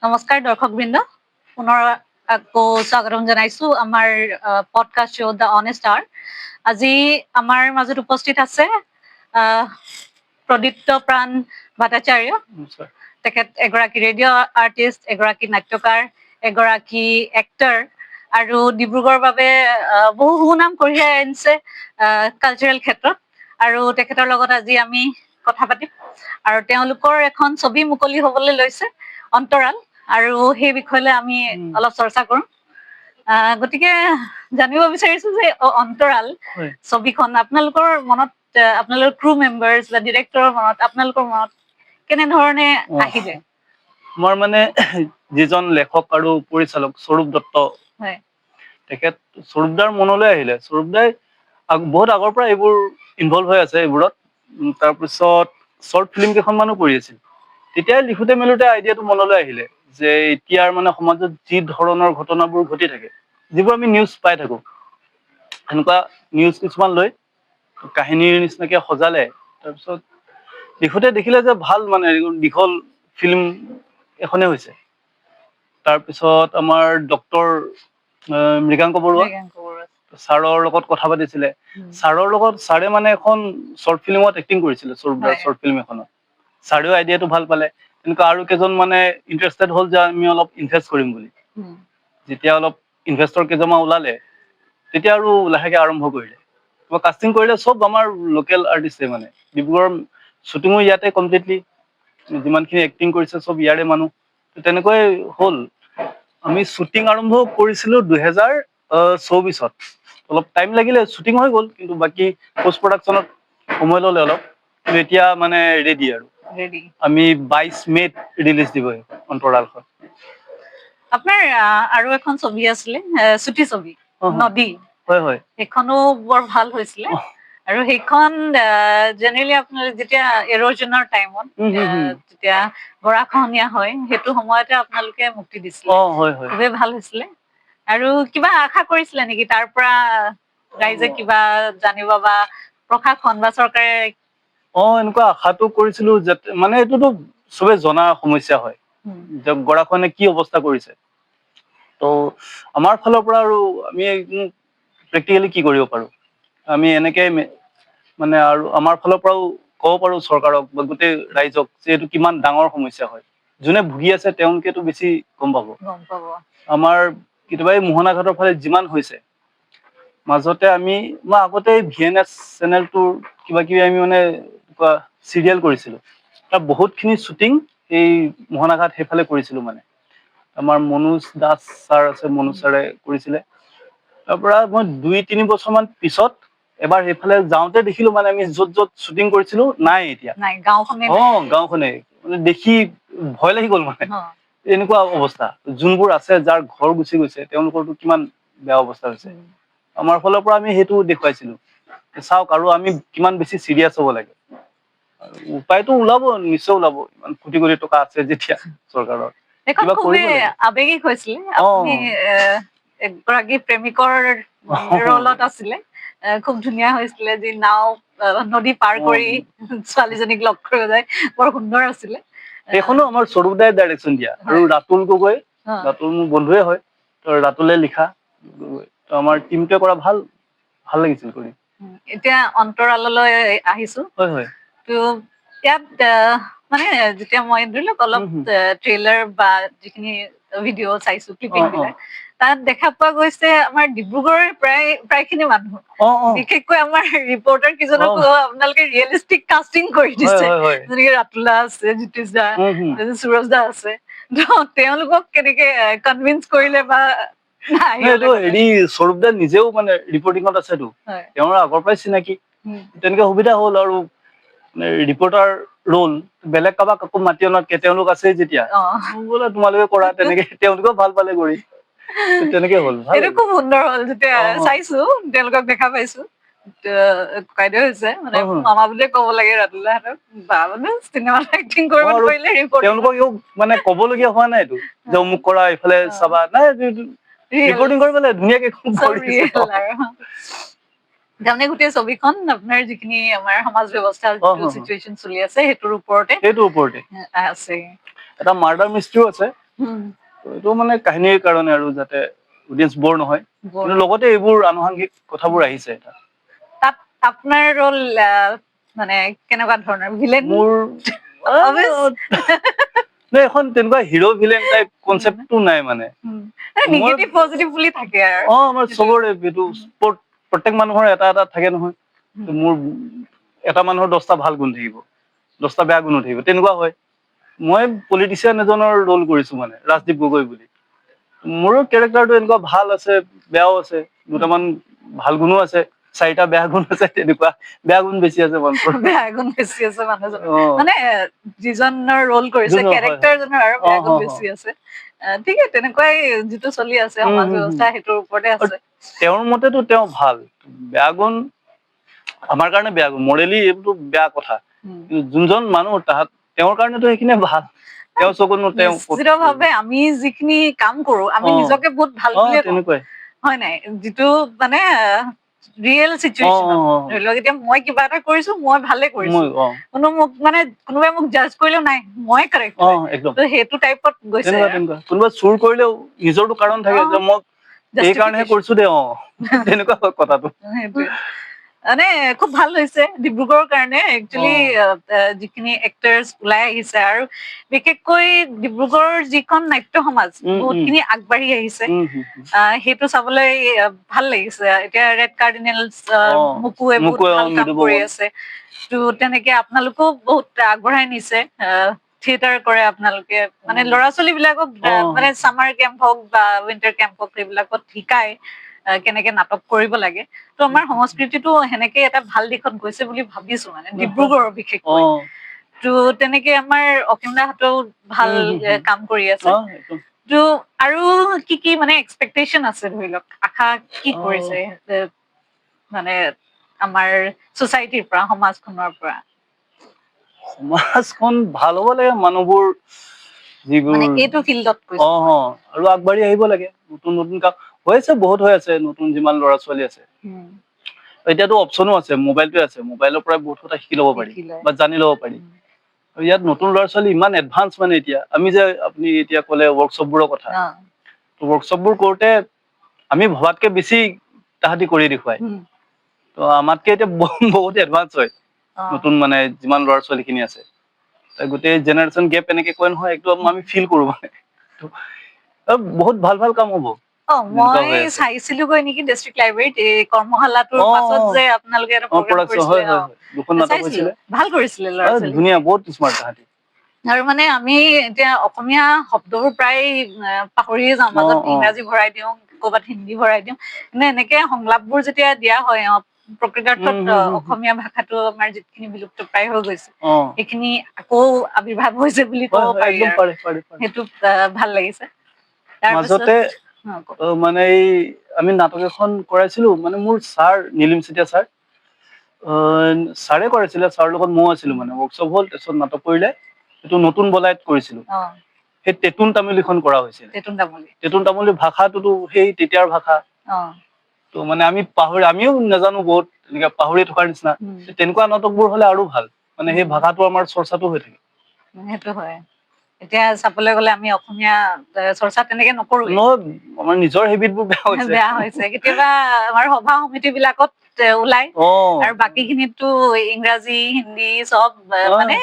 নমস্কাৰ দৰ্শকবৃন্দ, পুনৰ আকৌ স্বাগতম জনাইছো আমাৰ podcast show' The Honest Hour. আজি আমাৰ মাজত উপস্থিত আছে প্ৰদীপ্ত প্ৰাণ ভট্টাচাৰ্য। তেখেত এগৰাকী ৰেডিঅ' আৰ্টিষ্ট, এগৰাকী নাট্যকাৰ, এগৰাকী এক্টৰ আৰু ডিব্ৰুগড়ৰ বাবে বহু সুনাম কঢ়িয়াই আনিছে কালচাৰেল ক্ষেত্ৰত। আৰু তেখেতৰ লগত আজি আমি কথা পাতিম আৰু তেওঁলোকৰ এখন ছবি মুকলি হবলৈ লৈছে অন্তৰাল, আৰু সেই বিষয়লৈ আমি অলপ চৰ্চা কৰিম। গতিকে জানিব বিচাৰিছো যে অন্তৰাল ছবিখন আপোনালোকৰ মনত, আপোনালোকৰ ক্ৰু মেম্বাৰ্ছ বা ডিৰেক্টৰৰ মনত, আপোনালোকৰ মনত কেনেধৰণে আহিলে? আমাৰ মানে যিজন লেখক আৰু পৰিচালক স্বৰূপ দত্ত, তেখেত স্বৰূপদাৰ মনলৈ আহিলে। স্বৰূপদাই বহুত আগৰ পৰা এইবোৰ ইনভলভ হৈ আছে এইবোৰত। তাৰপিছত শ্বৰ্ট ফিল্ম কেইখনমানো কৰি আছিল। তেতিয়াই লিখোতে মেলোতে আইডিয়াটো মনলৈ আহিলে যে এতিয়াৰ মানে সমাজত যি ধৰণৰ ঘটনাবোৰ ঘটি থাকে, যিবোৰ আমি নিউজ পাই থাকো, সেনেকুৱা নিউজ কিছুমান লৈ কাহিনীৰ নিচিনাকে সজালে। তাৰপিছত লিখোতে দেখিলে যে ভাল, মানে দীঘল ফিল্ম এখনে হৈছে। তাৰপিছত আমাৰ ডক্টৰ মৃগাংক বৰুৱা ছাৰৰ লগত কথা পাতিছিলে। ছাৰৰ লগত ছাৰে মানে এখন শ্বৰ্ট ফিল্মত এক্টিং কৰিছিলে, স্বৰূপদাৰ শ্বৰ্ট ফিল্ম এখনত। ছাৰেও আইডিয়াটো ভাল পালে। এনেকুৱা আৰু কেইজন মানে ইণ্টাৰেষ্টেড হ'ল যে আমি অলপ ইনভেষ্ট কৰিম বুলি। যেতিয়া অলপ ইনভেষ্টৰ কেইজনমান ওলালে, তেতিয়া আৰু লাহেকে আৰম্ভ কৰিলে। কাষ্টিং কৰিলে চব আমাৰ লোকেল আৰ্টিষ্টে, মানে ডিব্ৰুগড়ৰ শ্বুটিঙো ইয়াতে কমপ্লিটলি, যিমানখিনি এক্টিং কৰিছে চব ইয়াৰে মানুহ। তেনেকৈ হ'ল। আমি শ্বুটিং আৰম্ভ কৰিছিলো 2024-ত। অলপ টাইম লাগিলে, শ্বুটিং হৈ গ'ল, কিন্তু বাকী পষ্ট প্ৰডাকশ্যনত সময় ল'লে অলপ। কিন্তু এতিয়া মানে ৰেডি আৰু আমি 22 মে'ত ৰিলিজ দিব অন্তৰালখন। আপোনাৰ আৰু এখন ছবি আছিলে, চুটি ছবি নদী। হয়, সেইখনো বৰ ভাল হৈছিলে। আৰু সেইখন জেনেৰেলি আপোনালোকে যেতিয়া এৰোজনৰ টাইমত, যেতিয়া গৰাখহনীয়া হয়, সেইটো সময়তে আপোনালোকে মুক্তি দিছিলে। খুবেই ভাল হৈছিলে। আৰু কিবা আশা কৰিছিলে নেকি তাৰ পৰা, ৰাইজে কিবা জানিব বা প্ৰশাসন বা চৰকাৰে? এনেকুৱা আশাটো কৰিছিলো, যাতে মানে এইটোতো চবে জনা সমস্যা হয় যে গৰাখহনীয়া কি অৱস্থা কৰিছে। ত' আমাৰ ফালৰ পৰা আৰু আমি প্ৰেক্টিকেলি কি কৰিব পাৰো, আমি এনেকে মানে আৰু আমাৰ ফালৰ পৰাও ক'ব পাৰো চৰকাৰক বা গোটেই ৰাইজক যে এইটো কিমান ডাঙৰ সমস্যা হয়। যোনে ভুগি আছে তেওঁলোকেতো বেছি গম পাব। আমাৰ কেতিয়াবা এই মোহনা ঘাটৰ ফালে যিমান হৈছে, মাজতে মই আগতে VNS চেনেলটোৰ কিবা কিবি আমি মানে চিৰিয়েল কৰিছিলো। তাৰ বহুতখিনি শ্বুটিং এই মোহনা ঘাট সেইফালে কৰিছিলো। মানে আমাৰ মনোজ দাস ছাৰ আছে, মনোজ ছাৰে কৰিছিলে। তাৰ পৰা মই 2-3 বছৰমান পিছত এবাৰ সেইফালে যাওঁতে দেখিলো, মানে আমি য'ত য'ত শ্বুটিং কৰিছিলো নাই এতিয়া। গাঁওখনে মানে দেখি ভয় লাগি গ'ল। মানে এনেকুৱা অৱস্থা। যোনবোৰ আছে, যাৰ ঘৰ গুচি গৈছে, তেওঁলোকৰতো কিমান বেয়া অৱস্থা হৈছে। আমাৰ ফালৰ পৰা আমি সেইটো দেখুৱাইছিলো, চাওক আৰু আমি কিমান বেছি চিৰিয়াছ হ'ব লাগে। উপায়তো ওলাব, নিশ্চয় ওলাব। ইমান কোটি কোটি টকা আছে যেতিয়া চৰকাৰৰ। এখন খুবেই আৱেগিক হৈছিলে। আপুনি এগৰাকী প্ৰেমিকৰ ৰোলত আছিলে। খুব ধুনীয়া হৈছিলে, যি নাও নদী পাৰ কৰি ছোৱালীজনীক লগ কৰিব যায়, বৰ সুন্দৰ আছিলে। সেইখনো আমাৰ স্বৰূপদাই ডাইৰেকশ্যন দিয়া, আৰু ৰাতুল গগৈ, ৰাতুল মোৰ বন্ধুৱে হয়। ৰাতুলে লিখা, আমাৰ টিমটোৱে কৰা ভাল লাগিছিল কৰি। এতিয়া অন্তৰাললৈ আহিছো। ত' ইয়াত মানে যেতিয়া মই ধৰি লওক অলপ ট্ৰেইলাৰ বা যিখিনি ভিডিঅ' চাইছো, ক্লিপিং বিলাক, তাত দেখা পোৱা গৈছে আমাৰ ডিব্ৰুগড়ৰ প্ৰায় খিনি মানুহ, বিশেষকৈ আমাৰ ৰিপৰ্টাৰ কেইজনকো আপোনালোকে ৰিয়েলিষ্টিক কাষ্টিং কৰি দিছে। যেনেকে ৰাতুল দা আছে, জ্যোতিষ দা, সুৰজ দা আছে। তেওঁলোকক কেনেকে কনভিন্স কৰিলে বা? এইটো হেৰি, স্বৰূপদা নিজেও মানে ৰিপৰ্টিঙত আছেতো, তেওঁৰ আগৰ পৰাই চিনাকি। তেনেকে সুবিধা হ'ল। আৰু ৰিপৰ্টাৰ ৰোল বেলেগ কাৰোবাক আকৌ মাতি অনাতকে তেওঁলোক আছে যেতিয়া, বোলে তোমালোকে কৰা। তেনেকে তেওঁলোকেও ভাল পালে কৰি। তেনেকে হ'ল। এইটো খুব সুন্দৰ হ'ল। যেতিয়া চাইছো, তেওঁলোকক দেখা পাইছো, কাইদেউ হৈছে মানে মামা বুলিয়ে ক'ব লাগে ৰাতুল দাহঁতক। বা মানে চিনেমাত এক্টিং কৰিব পাৰিলে, তেওঁলোকক মানে ক'বলগীয়া হোৱা নাইতো যে অমুক কৰা, এইফালে চাবা, নাই ৰিপৰ্টিং কৰিব লাগে ধুনীয়াকে। তাৰমানে গোটেই ছবিখন আপোনাৰ যিখিনি আমাৰ সমাজ ব্যৱস্থাৰ চিটুৱেশ্যন চলি আছে, সেইটোৰ ওপৰতে আছে। এটা মাৰ্ডাৰ মিষ্ট্ৰীও আছে, এইটো মানে কাহিনীৰ কাৰণে আৰু যাতে অডিয়েন্স বৰ নহয়, কিন্তু লগতে এইবোৰ আনুষংগিক কথাবোৰ আহিছে। তাত আপোনাৰ ৰোল মানে কেনেকুৱা ধৰণৰ ভিলেন? মোৰ এখন তেনেকুৱা হিৰো ভিলেন টাইপ কনচেপ্টটো নাই মানে। নিগেটিভ পজিটিভ বুলি থাকে আৰু আমাৰ চবৰে এইটো প্ৰত্যেক মানুহৰ এটা এটা থাকে নহয়। মোৰ এটা মানুহৰ 10টা ভাল গুণ থাকিব, 10টা বেয়া গুণো থাকিব, তেনেকুৱা হয়। মই পলিটিচিয়ান এজনৰ ৰোল কৰিছো মানে, ৰাজদীপ গগৈ বুলি। মোৰো কেৰেক্টাৰটো এনেকুৱা ভাল আছে, বেয়াও আছে, দুটামান ভাল গুণো আছে, 4টা বেয়া গুণ আছে, তেনেকুৱা বেয়া গুণ বেছি আছে মানুহৰ। বেয়া গুণ বেছি আছে মানুহজন, মানে যিজনৰ ৰোল কৰিছে কেৰেক্টাৰজনৰ আৰু বেয়া গুণ বেছি আছে। ঠিকে, তেনেকুৱাই যিটো চলি আছে সমাজ ব্যৱস্থা সেইটোৰ ওপৰতে আছে। তেওঁৰ মতেতো তেওঁ ভাল, বেয়া গুণ আমাৰ কাৰণে বেয়া গুণ, মৰেলি এইটো বেয়া কথা। কিন্তু যোনজন মানুহ তেওঁৰ কাৰণেতো সেইখিনিয়ে ভাল। তেওঁ চকুনো তেওঁ নিশ্চিতভাৱে আমি যিখিনি কাম কৰো, আমি নিজকে বহুত ভাল বুলিয়ে কওঁ, তেনেকুৱাই হয় নাই? যিটো মানে ৰিয়েল চিটুৱেশ্যনত ধৰি লওক, এতিয়া মই কিবা এটা কৰিছো, মই ভালে কৰিছো, কোনোবাই মোক জাজ কৰিলেও নাই, মই কাৰেক্ট, সেইটো টাইপত গৈছে। কোনোবা চুৰ কৰিলেও নিজৰটো কাৰণ থাকে যে মই এই কাৰণেহে কৰিছো দে, তেনেকুৱা হয় কথাটো। মানে খুব ভাল হৈছে ডিব্ৰুগড়ৰ কাৰণে একচুৱেলি যিখিনি এক্টাৰ্ছ ওলাই আহিছে, আৰু বিশেষকৈ ডিব্ৰুগড়ৰ যিখন নাট্য সমাজ বহুতখিনি আগবাঢ়ি আহিছে, সেইটো চাবলৈ ভাল লাগিছে। এতিয়া ৰেড কাৰ্ডিনেলছ মুকুৱে বহুত ভাল কাম কৰি আছে, ত তেনেকে আপোনালোকেও বহুত আগবঢ়াই নিছে। থিয়েটাৰ কৰে আপোনালোকে, মানে ল'ৰা-ছোৱালী বিলাকক মানে চামাৰ কেম্প হওক বা উইন্টাৰ কেম্প হওক, সেইবিলাকত শিকায় কেনেকে নাটক কৰিব লাগে। ত আমাৰ সংস্কৃতিটো সেনেকে এটা ভাল দিশত গৈছে বুলি ভাবিছো, মানে ডিব্ৰুগড়ৰ বিশেষকৈ। ত তেনেকে আমাৰ অসীম দাহঁতেও ভাল কাম কৰি আছে। ত আৰু কি কি মানে এক্সপেক্টেশন আছে, ধৰি লওক আশা কি কৰিছে মানে আমাৰ ছচাইটিৰ পৰা, সমাজখনৰ পৰা? সমাজখন ভাল হ'ব লাগে, মানুহবোৰ যিবোৰ মানে এইটো ফিল্ডত আৰু আগবাঢ়ি আহিব লাগে। নতুন নতুন কাম হৈছে, বহুত হৈ আছে, নতুন যিমান ল'ৰা-ছোৱালী আছে। এতিয়াতো অপচনো আছে, মোবাইলটোৱে আছে, মোবাইলৰ পৰাই বহুত কথা শিকি ল'ব পাৰি বা জানি ল'ব পাৰি। আৰু ইয়াত নতুন ল'ৰা-ছোৱালী ইমান এডভান্স, মানে এতিয়া আমি যে আপুনি এতিয়া ক'লে ৱৰ্কশ্বপবোৰৰ কথা, ৱৰ্কশ্বপবোৰ কৰোতে আমি ভবাতকে বেছি তাহাঁতি কৰি দেখুৱাই। ত আমাতকে এতিয়া বহুত এডভান্স হয় নতুন, মানে যিমান ল'ৰা-ছোৱালী খিনি আছে। গোটেই জেনেৰেশ্যন গেপ এনেকে কয় নহয়, একদম আমি ফিল কৰো মানে। বহুত ভাল ভাল কাম হ'ব। মই চাইছিলোগৈ নেকি ডিষ্ট্ৰিক্ট লাইব্ৰেৰীত, এই কৰ্মশালাটোৰ পাছত যে আপোনালোকে এটা প্ৰগ্ৰাম কৰিছিলে, চাইছিলো, ভাল কৰিছিলে ল'ৰা-ছোৱালী। ধুনীয়া, বহুত স্মাৰ্ট তাহাঁতি। আৰু মানে আমি এতিয়া অসমীয়া শব্দবোৰ প্ৰায় পাহৰিয়ে যাওঁ, মাজত ইংৰাজী ভৰাই দিওঁ, ক'ৰবাত হিন্দী ভৰাই দিওঁ, কিন্তু এনেকে সংলাপবোৰ যেতিয়া দিয়া হয়, প্ৰকৃতাৰ্থত অসমীয়া ভাষাটো আমাৰ যিখিনি বিলুপ্ত প্ৰায় হৈ গৈছে, সেইখিনি আকৌ আৱিৰ্ভাৱ হৈছে বুলি ক'ব পাৰি, আৰু সেইটো ভাল লাগিছে। মাজতে মানে এই আমি নাটক এখন কৰাইছিলো, মানে মোৰ ছাৰ নীলিম চেতিয়া ছাৰ, ছাৰে কৰাইছিলে, ছাৰৰ লগত ময়ো আছিলো। মানে ৱৰ্কশ্বপ হ'ল, তাৰপিছত নাটক কৰিলে, এইটো নতুন বলাইত কৰিছিলো। সেই তেতুন তামুলীখন কৰা হৈছিল। তেতুন তামুলী ভাষাটোতো সেই তেতিয়াৰ ভাষা। ত মানে আমিও নাজানো, বহুত এনেকে পাহৰি থকাৰ নিচিনা। তেনেকুৱা নাটকবোৰ হলে আৰু ভাল, মানে সেই ভাষাটো আমাৰ চৰ্চাটো হৈ থাকে। সেইটো হয়। এতিয়া চাবলৈ গ'লে আমি অসমীয়া চৰ্চা তেনেকে নকৰোৱে, আমাৰ নিজৰ হেবিট বোৰ বেয়া হৈছে। কেতিয়াবা আমাৰ সভা সমিতি বিলাকত ওলাই, আৰু বাকী খিনিতো ইংৰাজী, হিন্দী চব মানে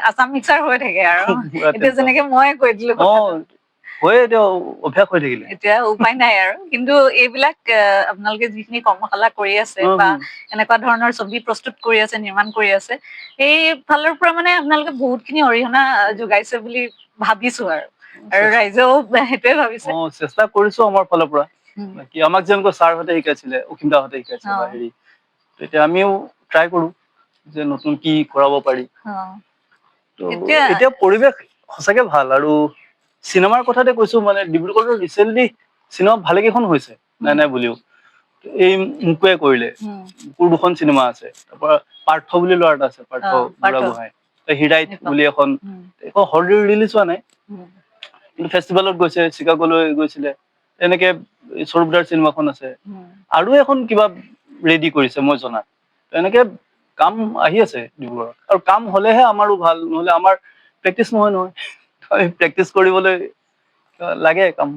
আছাম মিক্সাৰ হৈ থাকে। আৰু এতিয়া যেনেকে মই কৈ দিলো কথাটো, অভ্যাস হৈ থাকিলে এতিয়া উপায় নাই আৰু। কিন্তু এইবিলাক আপোনালোকে যিখিনি কৰ্মশালা কৰি আছে, বা এনেকুৱা ধৰণৰ ছবি প্ৰস্তুত কৰি আছে, নিৰ্মাণ কৰি আছে, এই ফালৰ পৰা মানে আপোনালোকে বহুত খিনি অৰিহণা যোগাইছে বুলি ভাবিছো। আৰু ৰাইজেও সেইটোৱে ভাবিছে। চেষ্টা কৰিছো আমাৰ ফালৰ পৰা। বাকী আমাক যেনেকৈ ছাৰহঁতে শিকাইছিলে, অসীম দাহঁতে শিকাইছিলে, বা হেৰি, তেতিয়া আমিও ট্ৰাই কৰো যে নতুন কি কৰাব পাৰি। এতিয়া পৰিৱেশ সঁচাকে ভাল। আৰু চিনেমাৰ কথাতে কৈছো, মানে ডিব্ৰুগড়ত ৰিচেন্টলি চিনেমা ভালে কেইখন হৈছে, নাই নাই বুলিও। এই মুকুৱে কৰিলে, মুকুৰ 2খন চিনেমা আছে। তাৰ পৰা পাৰ্থ বুলি ল'ৰা এটা আছে, পাৰ্থ বুঢ়াগোহাঁই, হিৰাইট বুলি এখন ৰিলিজ হোৱা নাই, কিন্তু ফেষ্টিভেলত গৈছে, চিকাগোলৈ গৈছিলে। এনেকে স্বৰূপদাৰ চিনেমাখন আছে, আৰু এখন কিবা ৰেডি কৰিছে মই জনাত। এনেকে কাম আহি আছে ডিব্ৰুগড়ত, আৰু কাম হলেহে আমাৰো ভাল, নহলে আমাৰ প্ৰেক্টিচ নহয়। প্ৰেক্টিচ কৰিবলৈ লাগে কাম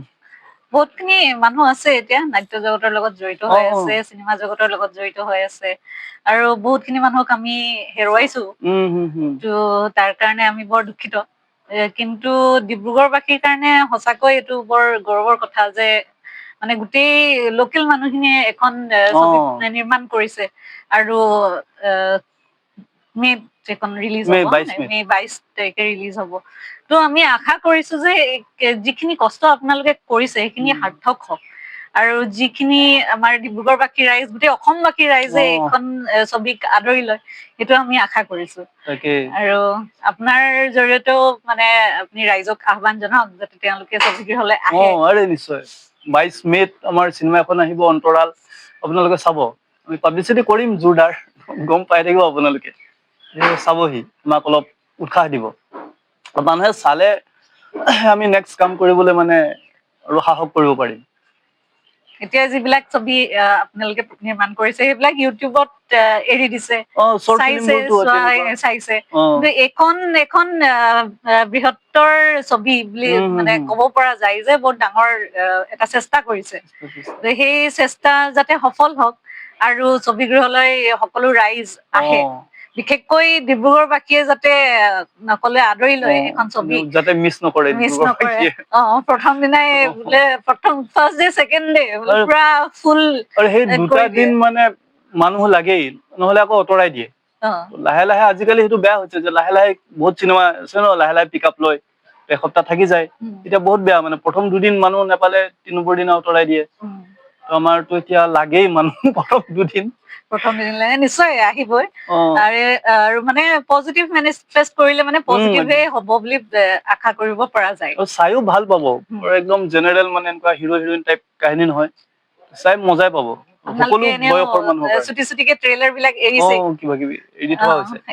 বহুতখিনি মানুহ আছে এতিয়া নাট্য জগতৰ লগত জড়িত হৈ আছে, চিনেমা জগতৰ লগত জড়িত হৈ আছে, আৰু বহুতখিনি মানুহক আমি হেৰুৱাইছো। তো তাৰ কাৰণে আমি বৰ দুখিত। কিন্তু ডিব্ৰুগড়বাসীৰ কাৰণে সঁচাকৈ এইটো বৰ গৌৰৱৰ কথা যে মানে গোটেই লোকেল মানুহখিনিয়ে এখন ছবি নিৰ্মাণ কৰিছে, আৰু মে যিখন ৰিলিজ হ'ব, মে 22 তাৰিখে ৰিলিজ হ'ব। তো আমি আশা কৰিছো যে যিখিনি কষ্ট আপোনালোকে কৰিছে সেইখিনি সাৰ্থক হওক, আৰু যিখিনি আমাৰ ডিব্ৰুগড়বাসী ৰাইজ, গোটেই অসমবাসী ৰাইজে এইখন ছবিক আদৰি লয়, সেইটো আমি আশা কৰিছো। আৰু আপোনাৰ জৰিয়তেও মানে আপুনি ৰাইজক আহ্বান জনাওক যাতে তেওঁলোকে ছবিগৃহলৈ আহে। আৰে নিশ্চয় 22 মেত আমাৰ চিনেমা এখন আহিব অন্তৰাল, আপোনালোকে চাব। আমি পাব্লিচিটি কৰিম জোৰদাৰ, গম পাই থাকিব আপোনালোকে, চাবহি, আমাক অলপ উৎসাহ দিব। মানুহে চালে আমি নেক্সট কাম কৰিবলৈ মানে আৰু সাহস কৰিব পাৰিম। এতিয়া যিবিলাক ছবি আপোনালোকে নিৰ্মাণ কৰিছে সেইবিলাক ইউটিউবত এৰি দিছে, চাইছে, কিন্তু এখন বৃহত্তৰ ছবি বুলি মানে ক'ব পৰা যায় যে বহুত ডাঙৰ এটা চেষ্টা কৰিছে। সেই চেষ্টা যাতে সফল হওক আৰু ছবিগৃহলৈ সকলো ৰাইজ আহে, বিশেষকৈ ডিব্ৰুগড়বাসীয়ে যাতে নকলে আদৰি লয় এখন ছবি, যাতে মিছ নকৰে। প্ৰথম দিনাই বোলে ফাৰ্ষ্ট ডে ছেকেণ্ড ডে পুৰা ফুল, আৰু সেই দুটা দিন মানে মানুহ লাগেই, নহলে আকৌ আঁতৰাই দিয়ে। লাহে লাহে আজিকালি সেইটো বেয়া হৈছে যে লাহে লাহে বহুত চিনেমা আছে ন, লাহে লাহে পিক আপ লয়, এসপ্তাহ থাকি যায়, এতিয়া বহুত বেয়া। মানে প্ৰথম দুদিন মানুহ নাপালে 3 নম্বৰ দিনা আঁতৰাই দিয়ে। আমাৰতো এতিয়া লাগেই মানুহ প্ৰথম দিনলে নিশ্চয় আহিবই, আৰু মানে পজিটিভ মেনিফেষ্ট কৰিলে মানে পজিটিভে হ'ব বুলি আশা কৰিব পৰা যায়। চাইও ভাল পাব, একদম জেনেৰেল মানে এনেকুৱা হিৰো হিৰইন টাইপ কাহিনী নহয়, চাই মজাই পাব। সকলো বয়সৰ মানুহৰ চুটি চুটিকে ট্ৰেইলাৰ বিলাক এৰিছে, কিবা কিবি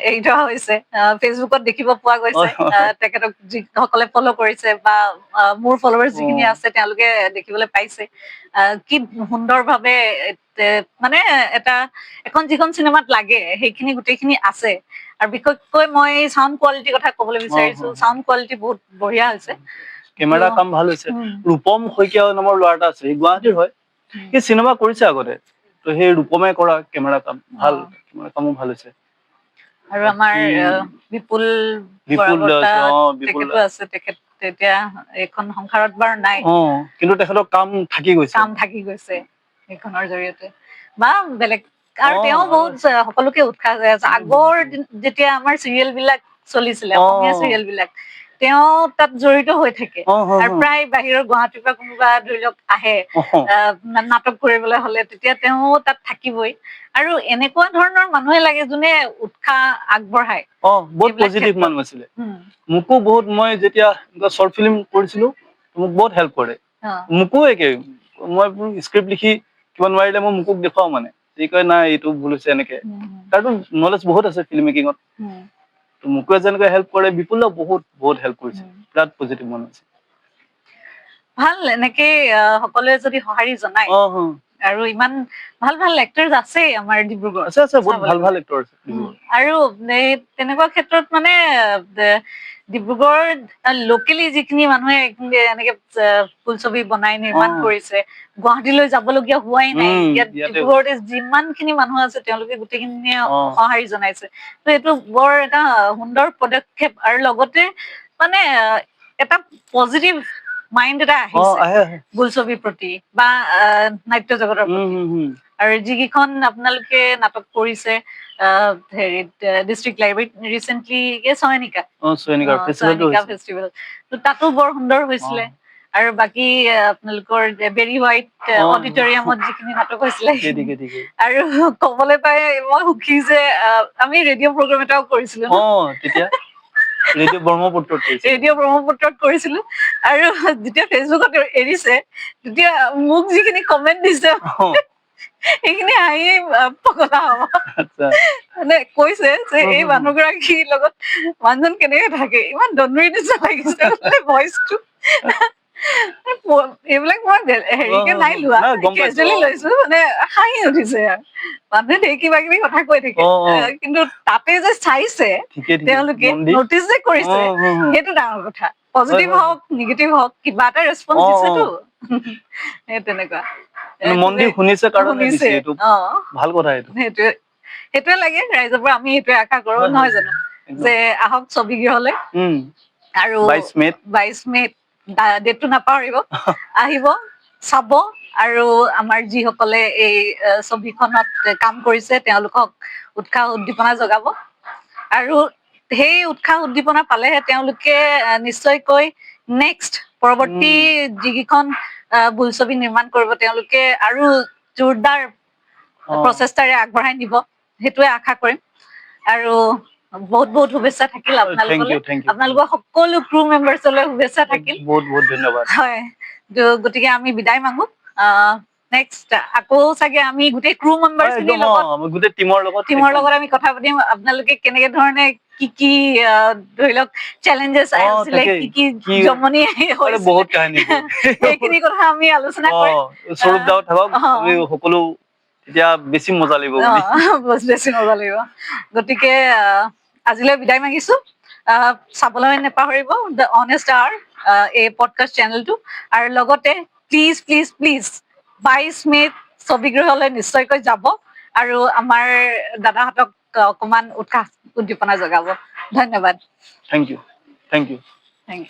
এৰি থোৱা হৈছে, ফেচবুকত দেখিব পোৱা গৈছে। তেখেতক যিসকলে ফ'ল' কৰিছে বা মোৰ ফলোৱাৰ্ছ যিখিনি আছে তেওঁলোকে দেখিবলৈ পাইছে কি সুন্দৰ ভাৱে মানে এখন যিখন চিনেমাত লাগে সেইখিনি গোটেইখিনি আছে। আৰু বিশেষকৈ মই চাউণ্ড কোৱালিটিৰ কথা ক'বলৈ বিচাৰিছো, চাউণ্ড কোৱালিটি বহুত বঢ়িয়া হৈছে, কেমেৰা কাম ভাল হৈছে। ৰূপম শইকীয়া নামৰ ল'ৰা এটা আছে, সি গুৱাহাটীৰ হয়, সি চিনেমা কৰিছে আগতে, তো সেই ৰূপমে কৰা কেমেৰা কাম ভাল, কেমেৰা কামো ভাল হৈছে। আৰু আমাৰ বিপুল তেখেতো আছে, তেখেত এতিয়া এইখন সংসাৰত বাৰু নাই, কিন্তু তেখেতৰ কাম থাকি গৈছে এইখনৰ জৰিয়তে বা বেলেগ। আৰু তেওঁ বহুত সকলোকে উৎসাহ হৈ আছে। আগৰ যেতিয়া আমাৰ চিৰিয়েল বিলাক চলিছিলে, অসমীয়া চিৰিয়েল বিলাক, তেওঁ তাত জড়িত হৈ থাকে, আৰু প্ৰায় বাহিৰৰ গুৱাহাটীৰ পৰা কোনোবা ধৰি লওক আহে নাটক কৰিবলৈ হলে, তেতিয়া তেওঁ তাত থাকিবই। আৰু এনেকুৱা ধৰণৰ মানুহে লাগে যোনে উৎসাহ আগবঢ়ায়। বহুত পজিটিভ মানুহ আছিলে। মোকো বহুত, মই যেতিয়া শৰ্ট ফিল্ম কৰিছিলো মোক বহুত হেল্প কৰে। মোকো একে, মই স্ক্ৰিপ্ট লিখি কিবা নোৱাৰিলে মই মোকো দেখুৱাও, মানে সি কয় নাই এইটো ভুল হৈছে এনেকে, তাৰতো নলেজ বহুত আছে ফিল্ম মেকিঙত। মোকো যেনেকৈ হেল্প কৰে, বিপুলেও বহুত বহুত হেল্প কৰিছে, বিৰাট পজিটিভ মানুহ আছে। ভাল এনেকে সকলোৱে যদি সঁহাৰি জনায়, আৰু ইমান ভাল ভাল এক্টৰ্ছ আছে আমাৰ ডিব্ৰুগড়ত, আৰু তেনেকুৱা ক্ষেত্ৰত মানে ডিব্ৰুগড় লোকেলি যিখিনি মানুহে এনেকে ফুলছবি বনাই নিৰ্মাণ কৰিছে, গুৱাহাটীলৈ যাবলগীয়া হোৱাই নাই। ইয়াত ডিব্ৰুগড়তে যিমান খিনি মানুহ আছে তেওঁলোকে গোটেইখিনিয়ে সঁহাৰি জনাইছে। ত এইটো বৰ এটা সুন্দৰ পদক্ষেপ, আৰু লগতে মানে এটা পজিটিভ মাইণ্ড এটা আহিছে বোলছবিৰ প্ৰতি বা নাট্য জগতৰ প্ৰতি। আৰু যিকেইখন আপোনালোকে নাটক কৰিছে হেৰিত ডিষ্ট্ৰিক্ট লাইব্ৰেৰীত ৰিচেন্টলি চয়নিকা ফেষ্টিভেল, তাতো বৰ সুন্দৰ হৈছিলে। আৰু বাকী আপোনালোকৰ বেৰী হোৱাইট অডিটৰিয়ামত যিখিনি নাটক হৈছিলে, আৰু কবলৈ পাই মই সুখী যে আমি ৰেডিঅ' প্ৰগ্ৰাম এটাও কৰিছিলো, ৰেডিঅ' ব্ৰহ্মপুত্ৰত কৰিছিলো। আৰু যেতিয়া ফেচবুকত এৰিছে, তেতিয়া মোক যিখিনি কমেন্ট দিছে সেইখিনি হাঁহি পগলা হব। মানে কৈছে যে এই মানুহগৰাকীৰ লগত মানুহজন কেনেকে থাকে, ইমান দন্দুৰি নিচিনা লাগিছে ভইচটো। এইবিলাক মই হেৰিকে নাই লোৱা, কেজুৱেলি লৈছো, মানে হাঁহি উঠিছে। মানুহে ধেৰ কিবা কিবি কথা কৈ থাকে, কিন্তু তাতে যে চাইছে তেওঁলোকে, নটিচ যে কৰিছে, সেইটো ডাঙৰ কথা। পজিটিভ হয়, হওক নিগেটিভ হওক কিবা এটা ৰেছপন্স দিছেতো সেই তেনেকুৱা মন দি শুনিছে কাৰণে শুনিছে দিছে এইটো ভাল কথা এইটো সেইটোৱে লাগে ৰাইজৰ পৰা আমি সেইটোৱে আশা কৰো হয়, নহয় জানো যে আহক ছবিগৃহলৈ আৰু 22 মেত ডেটটো নাপাহৰিব আহিব চাব আৰু আমাৰ যিসকলে এই ছবিখনত কাম কৰিছে তেওঁলোকক উৎসাহ উদ্দীপনা জগাব আৰু সেই উৎসাহ উদ্দীপনা পালেহে তেওঁলোকে নিশ্চয়কৈ নেক্সট পৰৱৰ্তী যিকেইখন বোলছবি নিৰ্মাণ কৰিব তেওঁলোকে আৰু জোৰদাৰ প্ৰচেষ্টাৰে আগবঢ়াই নিব সেইটোৱে আশা কৰিম আৰু বহুত বহুত শুভেচ্ছা থাকিল আপোনালোকলৈ আপোনালোকৰ সকলো ক্ৰু মেম্বাৰ্ছলৈ শুভেচ্ছা থাকিল বহুত বহুত ধন্যবাদ হয় গতিকে আমি বিদায় মাগো নেক্সট আকৌ চাগে আমি গোটেই ক্ৰু মেম্বাৰখিনিৰ লগত গোটেই টিমৰ লগত আমি কথা পাতিম আপোনালোকে কেনেকে ধৰণে কি কি ধৰি লওক চেলেঞ্জেছ আহিছিলে কি কি জমনি বহুত কাহিনী সেইখিনি কথা আমি আলোচনা কৰিম স্বৰূপ দাও থাকক সকলো এতিয়া বেছি মজা লাগিব বেছি মজা লাগিব গতিকে আজিলৈ বিদায় মাগিছো চাবলৈ নাপাহৰিব দ্য অনেষ্ট আৱাৰ এই পডকাষ্ট চেনেলটো আৰু লগতে প্লিজ প্লিজ প্লিজ 22 মেত ছবিগৃহলৈ নিশ্চয়কৈ যাব আৰু আমাৰ দাদাহঁতক অকমান উৎসাহ উদ্দীপনা জগাব ধন্যবাদ থেংক ইউ